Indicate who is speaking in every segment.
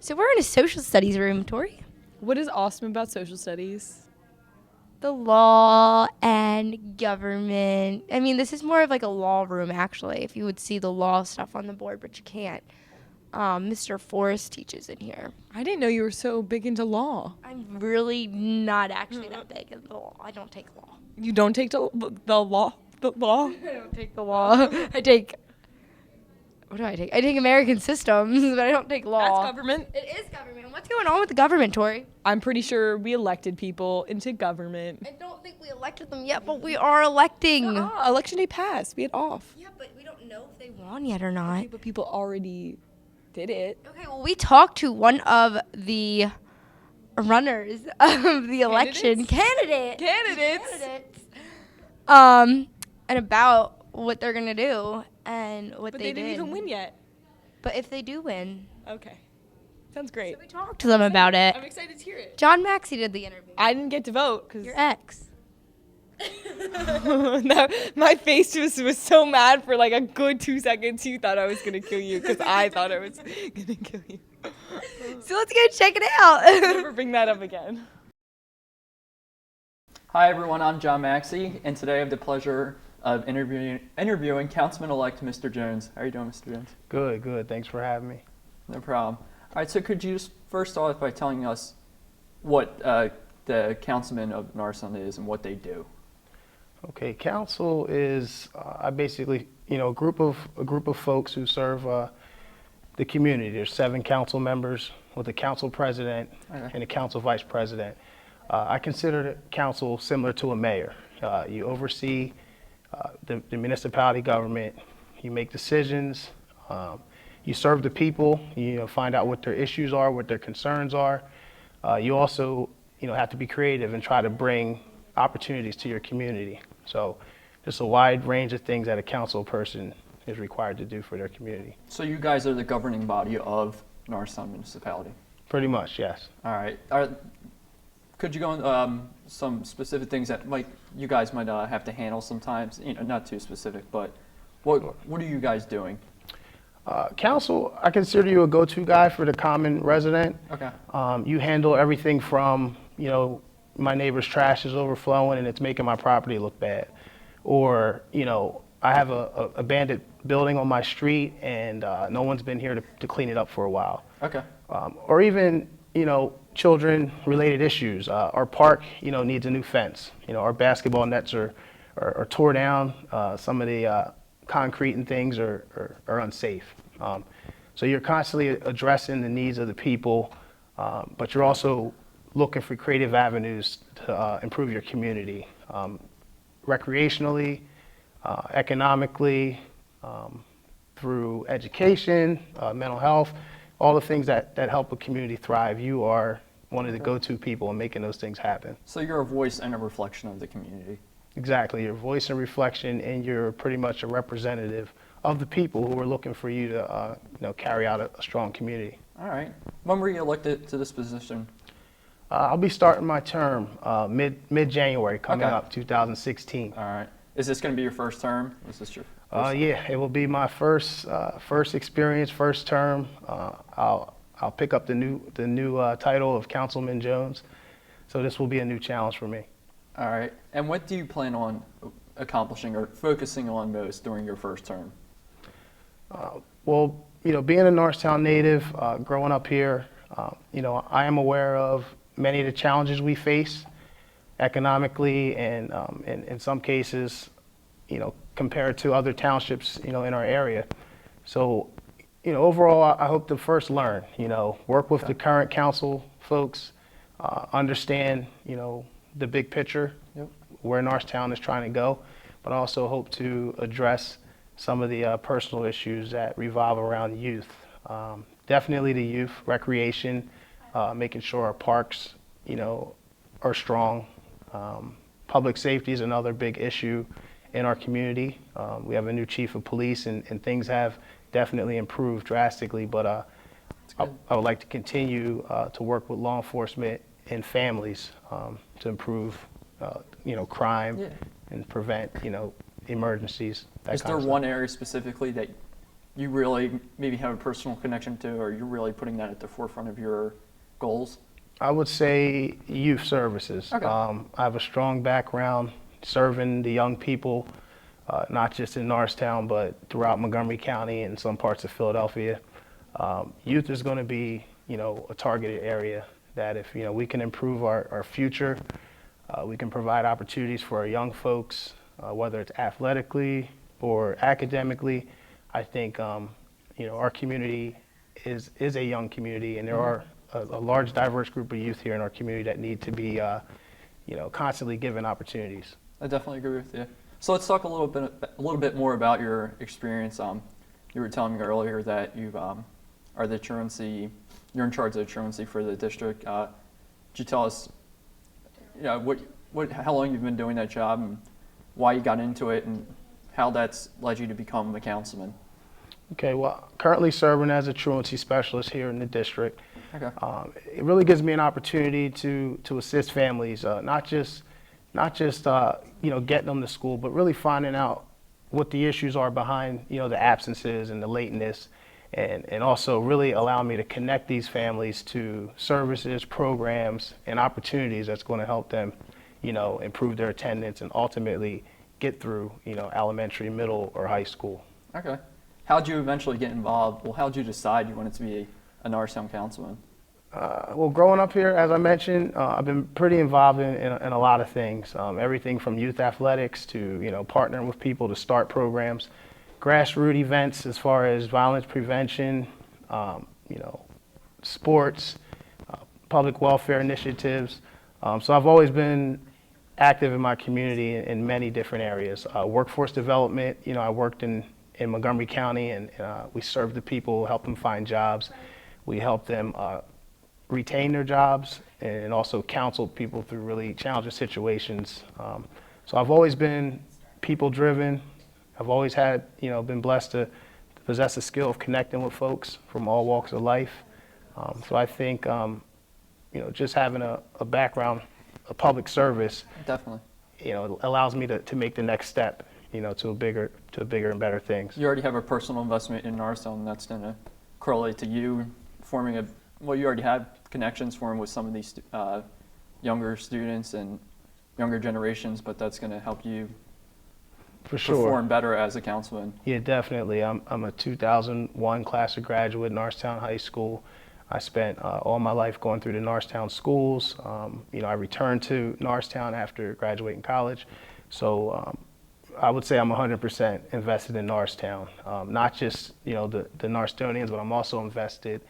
Speaker 1: So we're in a social studies room, Tori.
Speaker 2: What is awesome about social studies?
Speaker 1: The law and government. I mean, this is more of like a law room, actually, if you would see the law stuff on the board, but you can't. Mr. Forrest teaches in here.
Speaker 2: I didn't know you were so big into law.
Speaker 1: I'm really not actually that big in the law. I don't take law.
Speaker 2: You don't take the law? The law?
Speaker 1: I don't take the law. I take... What do I take? I take American systems, but I don't take law.
Speaker 2: That's government.
Speaker 1: It is government. What's going on with the government, Tori?
Speaker 2: I'm pretty sure we elected people into government.
Speaker 1: I don't think we elected them yet, but we are electing.
Speaker 2: Election day passed. We had off.
Speaker 1: Yeah, but we don't know if they won yet or not.
Speaker 2: Okay, but people already did it.
Speaker 1: Okay, well, we talked to one of the runners of the election. Candidates. And about what they're going to do and what
Speaker 2: But
Speaker 1: they
Speaker 2: they didn't
Speaker 1: did.
Speaker 2: even win yet.
Speaker 1: But if they do win.
Speaker 2: Okay. Sounds great.
Speaker 1: So we talked to them about it.
Speaker 2: I'm excited to hear it.
Speaker 1: John Maxey did the interview.
Speaker 2: I didn't get to vote because
Speaker 1: Your ex.
Speaker 2: my face was so mad for like a good 2 seconds. You thought I was going to kill you because I thought I was going to kill you.
Speaker 1: So let's go check it out.
Speaker 2: Never bring that up again.
Speaker 3: Hi everyone, I'm John Maxey, and today I have the pleasure of interviewing Councilman-elect Mr. Jones. How are you doing, Mr. Jones?
Speaker 4: Good. Thanks for having me.
Speaker 3: No problem. All right, so could you just first start by telling us what the councilman of Narson is and what they do?
Speaker 4: Okay, council is I basically a group of folks who serve the community. There's 7 council members with a council president and a council vice president. I consider the council similar to a mayor. You oversee the municipality government. You make decisions. You serve the people. You find out what their issues are, what their concerns are. You also have to be creative and try to bring opportunities to your community. So just a wide range of things that a council person is required to do for their community.
Speaker 3: So you guys are the governing body of Narson Municipality?
Speaker 4: Pretty much, yes.
Speaker 3: All right. Could you go into some specific things that you guys might have to handle sometimes? Not too specific, but what are you guys doing?
Speaker 4: Council, I consider you a go-to guy for the common resident.
Speaker 3: Okay.
Speaker 4: You handle everything from, my neighbor's trash is overflowing and it's making my property look bad. Or, I have a abandoned building on my street and no one's been here to clean it up for a while.
Speaker 3: Okay.
Speaker 4: Or even, children-related issues. Our park, needs a new fence. Our basketball nets are tore down. Some of the concrete and things are unsafe. So you're constantly addressing the needs of the people, but you're also looking for creative avenues to improve your community, recreationally, economically, through education, mental health, all the things that help a community thrive. You are one of the go-to people in making those things happen.
Speaker 3: So you're a voice and a reflection of the community.
Speaker 4: Exactly, your voice and reflection, and you're pretty much a representative of the people who are looking for you to carry out a strong community.
Speaker 3: All right. When were you elected to this position?
Speaker 4: I'll be starting my term mid-January coming
Speaker 3: Okay.
Speaker 4: up, 2016.
Speaker 3: All right. Is this going to be your first term? Is this your first time?
Speaker 4: Yeah, it will be my first experience, first term. I'll pick up the new title of Councilman Jones. So this will be a new challenge for me.
Speaker 3: All right. And what do you plan on accomplishing or focusing on most during your first term?
Speaker 4: Well, being a Norristown native, growing up here, I am aware of many of the challenges we face economically and in some cases, compared to other townships, in our area. So, overall, I hope to first learn, work with the current council folks, understand, the big picture, where Norristown is trying to go, but also hope to address some of the personal issues that revolve around youth. Definitely the youth, recreation, making sure our parks, are strong. Public safety is another big issue in our community. We have a new chief of police and things have definitely improved drastically, but I would like to continue to work with law enforcement and families to improve, crime and prevent, emergencies.
Speaker 3: Is there one area specifically that you really maybe have a personal connection to, or you're really putting that at the forefront of your goals?
Speaker 4: I would say youth services.
Speaker 3: Okay.
Speaker 4: I have a strong background serving the young people, not just in Norristown, but throughout Montgomery County and some parts of Philadelphia. Youth is going to be, a targeted area that if, we can improve our future, we can provide opportunities for our young folks, whether it's athletically or academically. I think, our community is a young community, and there are a large, diverse group of youth here in our community that need to be, constantly given opportunities.
Speaker 3: I definitely agree with you. So let's talk a little bit more about your experience. You were telling me earlier that you are the truancy, you're in charge of the truancy for the district. Could you tell us, how long you've been doing that job and why you got into it and how that's led you to become a councilman?
Speaker 4: Okay, well, currently serving as a truancy specialist here in the district.
Speaker 3: Okay.
Speaker 4: It really gives me an opportunity to assist families, not just getting them to school, but really finding out what the issues are behind the absences and the lateness, and also really allow me to connect these families to services, programs, and opportunities that's going to help them improve their attendance and ultimately get through elementary, middle, or high school.
Speaker 3: Okay. How'd you eventually get involved? Well, how'd you decide you wanted to be a Norristown councilman?
Speaker 4: Well, growing up here, as I mentioned, I've been pretty involved in a lot of things. Everything from youth athletics to partnering with people to start programs, grassroots events as far as violence prevention, sports, public welfare initiatives. So I've always been active in my community in many different areas. Workforce development, I worked in Montgomery County, and we served the people, helped them find jobs. We helped them retain their jobs and also counseled people through really challenging situations. So I've always been people-driven. I've always had, been blessed to possess a skill of connecting with folks from all walks of life. So I think, just having a background, a public service,
Speaker 3: Definitely.
Speaker 4: allows me to make the next step, to a bigger and better things.
Speaker 3: You already have a personal investment in Norristown, and that's going to correlate to you forming you already have connections formed with some of these younger students and younger generations, but that's going to help you
Speaker 4: For sure.
Speaker 3: perform better as a councilman.
Speaker 4: Yeah, definitely. I'm a 2001 class of graduate, Norristown High School. I spent all my life going through the Norristown schools. I returned to Norristown after graduating college. So I would say I'm 100% invested in Norristown. Not just, the Norristonians, but I'm also invested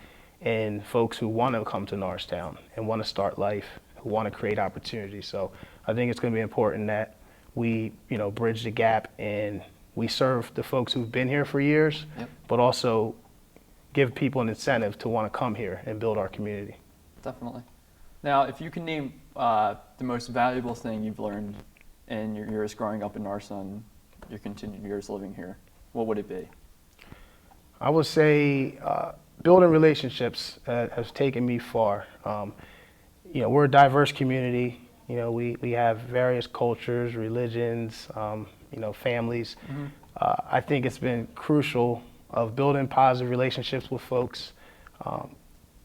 Speaker 4: in folks who want to come to Norristown and want to start life, who want to create opportunities. So I think it's going to be important that we, bridge the gap and we serve the folks who've been here for years,
Speaker 3: Yep.
Speaker 4: but also give people an incentive to want to come here and build our community.
Speaker 3: Definitely. Now, if you can name the most valuable thing you've learned in your years growing up in Norristown, your continued years living here, what would it be?
Speaker 4: I would say building relationships has taken me far. We're a diverse community. We have various cultures, religions, families.
Speaker 3: Mm-hmm.
Speaker 4: I think it's been crucial of building positive relationships with folks,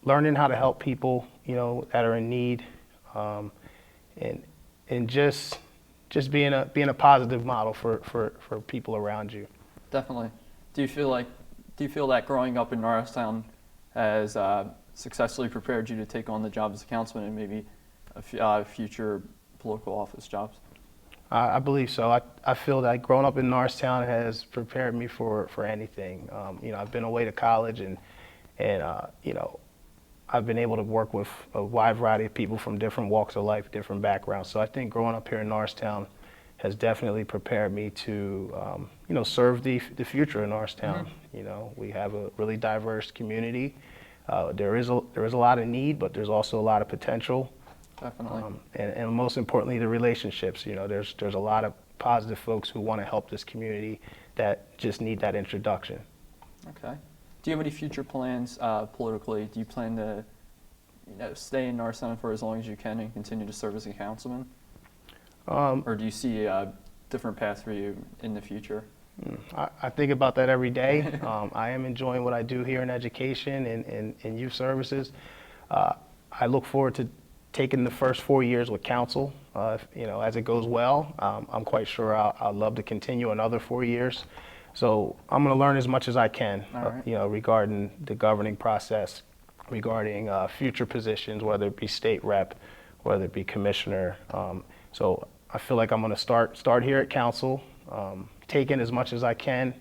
Speaker 4: learning how to help people, that are in need, and just being a positive model for people around you.
Speaker 3: Definitely. Do you feel that growing up in Norristown has successfully prepared you to take on the job as a councilman and maybe future political office jobs?
Speaker 4: I believe so. I feel that growing up in Norristown has prepared me for anything. I've been away to college and I've been able to work with a wide variety of people from different walks of life, different backgrounds. So I think growing up here in Norristown has definitely prepared me to, serve the future in Norristown. Mm-hmm. We have a really diverse community. There is a lot of need, but there's also a lot of potential.
Speaker 3: Definitely.
Speaker 4: And most importantly, the relationships. There's a lot of positive folks who want to help this community that just need that introduction.
Speaker 3: Okay. Do you have any future plans politically? Do you plan to stay in Norristown for as long as you can and continue to serve as a councilman? Or do you see a different path for you in the future?
Speaker 4: I think about that every day. I am enjoying what I do here in education and youth services. I look forward to taking the first 4 years with council. As it goes well, I'm quite sure I'll love to continue another 4 years. So I'm going to learn as much as I can,
Speaker 3: All right.
Speaker 4: regarding the governing process, regarding future positions, whether it be state rep, whether it be commissioner. So I feel like I'm going to start here at council, take in as much as I can,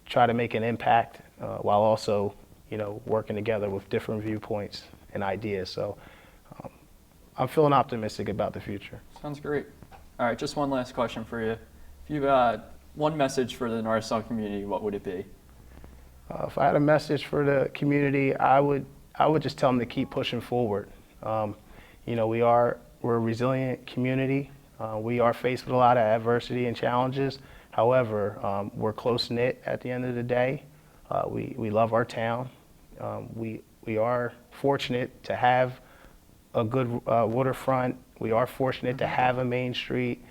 Speaker 4: try to make an impact, while also, working together with different viewpoints and ideas. So I'm feeling optimistic about the future.
Speaker 3: Sounds great. All right, just one last question for you. If you one message for the Norristown community, what would it be?
Speaker 4: If I had a message for the community, I would just tell them to keep pushing forward. We're a resilient community. We are faced with a lot of adversity and challenges. However, we're close knit at the end of the day. We love our town. We are fortunate to have a good waterfront. We are fortunate to have a main street.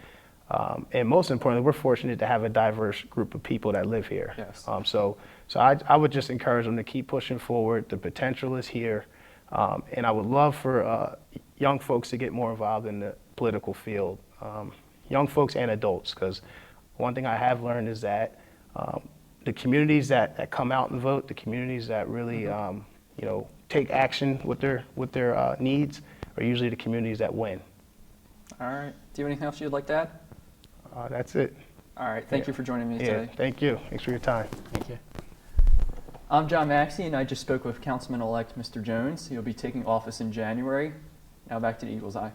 Speaker 4: And most importantly, we're fortunate to have a diverse group of people that live here.
Speaker 3: Yes.
Speaker 4: So I would just encourage them to keep pushing forward. The potential is here. And I would love for young folks to get more involved in the political field, young folks and adults, because one thing I have learned is that the communities that come out and vote, the communities that really take action with their needs, are usually the communities that win.
Speaker 3: All right. Do you have anything else you'd like to add?
Speaker 4: That's it.
Speaker 3: All right. Thank you for joining me today.
Speaker 4: Thank you. Thanks for your time. Thank you.
Speaker 3: I'm John Maxey, and I just spoke with Councilman-elect Mr. Jones. He'll be taking office in January. Now back to the Eagles Eye.